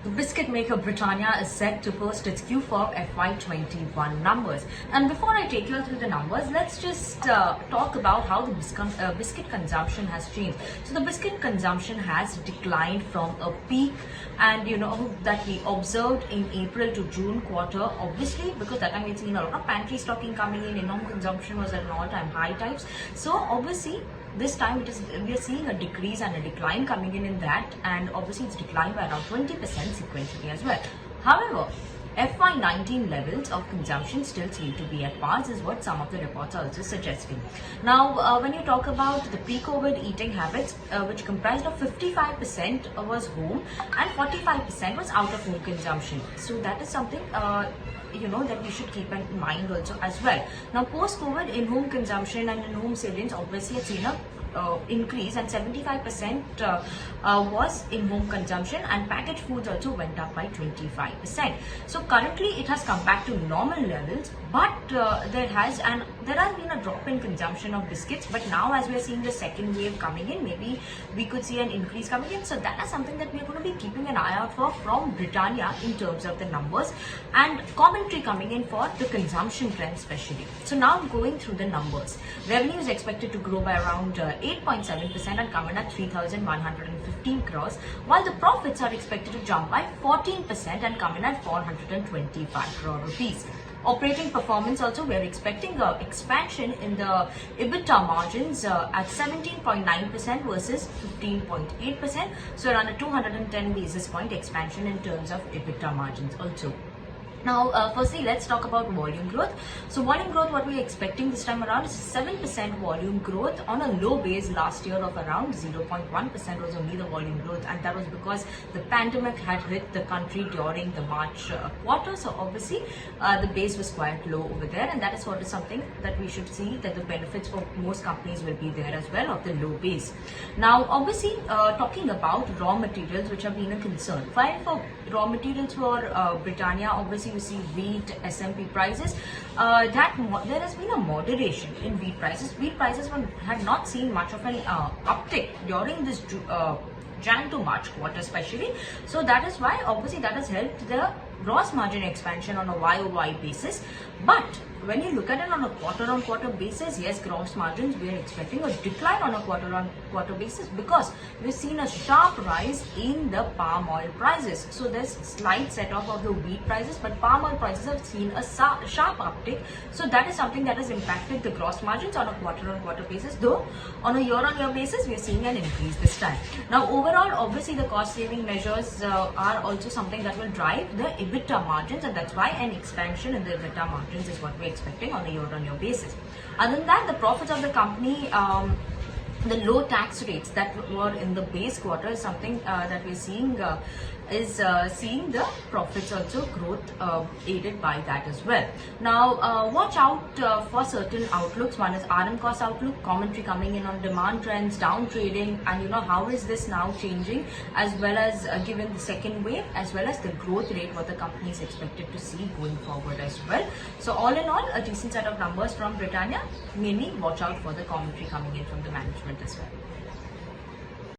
The biscuit maker Britannia is set to post its Q4FY21 numbers. And before I take you through the numbers, let's just talk about how the biscuit consumption has changed. So the biscuit consumption has declined from a peak, and that we observed in April to June quarter, obviously because that time we'd seen a lot of pantry stocking coming in-home consumption was at an all-time high types. So obviously this time we are seeing a decrease and a decline coming in that, and obviously it's declined by around 20% sequentially as well. However, FY19 levels of consumption still seem to be at par, is what some of the reports are also suggesting. Now, when you talk about the pre-COVID eating habits, which comprised of 55% was home and 45% was out of home consumption. So that is something that we should keep in mind also as well. Now, post-COVID in-home consumption and in-home salience obviously have seen a increase, and 75% was in-home consumption, and packaged foods also went up by 25%. So currently it has come back to normal levels, but there has been a drop in consumption of biscuits. But now, as we are seeing the second wave coming in, maybe we could see an increase coming in. So that is something that we are going to be keeping an eye out for from Britannia in terms of the numbers and commentary coming in for the consumption trend especially. So now going through the numbers, revenue is expected to grow by around 8.7% and come in at 3,115 crores, while the profits are expected to jump by 14% and come in at 425 crore rupees. Operating performance also, we are expecting expansion in the EBITDA margins at 17.9% versus 15.8%. So around a 210 basis point expansion in terms of EBITDA margins also. Now, firstly, let's talk about volume growth. So volume growth, what we are expecting this time around is 7% volume growth on a low base last year of around 0.1% was only the volume growth, and that was because the pandemic had hit the country during the March quarter. So obviously the base was quite low over there, and that is what is something that we should see, that the benefits for most companies will be there as well of the low base. Now, obviously talking about raw materials, which have been a concern. While for raw materials for Britannia, obviously you see wheat, SMP prices, there has been a moderation in wheat prices. Wheat prices had not seen much of an uptick during this Jan to March quarter especially. So that is why obviously that has helped the gross margin expansion on a YoY basis. But when you look at it on a quarter-on-quarter basis, yes, gross margins, we are expecting a decline on a quarter-on-quarter basis because we've seen a sharp rise in the palm oil prices. So there's slight set-off of the wheat prices, but palm oil prices have seen a sharp uptick. So that is something that has impacted the gross margins on a quarter-on-quarter basis, though on a year-on-year basis, we are seeing an increase this time. Now, overall, obviously the cost-saving measures are also something that will drive the EBITDA margins, and that's why an expansion in the EBITDA margins is what we're expecting on a year-on-year basis. Other than that, the profits of the company, the low tax rates that were in the base quarter is something that we're seeing seeing the profits also growth aided by that as well. Now, watch out for certain outlooks. One is RM cost outlook, commentary coming in on demand trends, down trading, and how is this now changing, as well as given the second wave, as well as the growth rate what the company is expected to see going forward as well. So all in all, a decent set of numbers from Britannia. Mainly watch out for the commentary coming in from the management as well.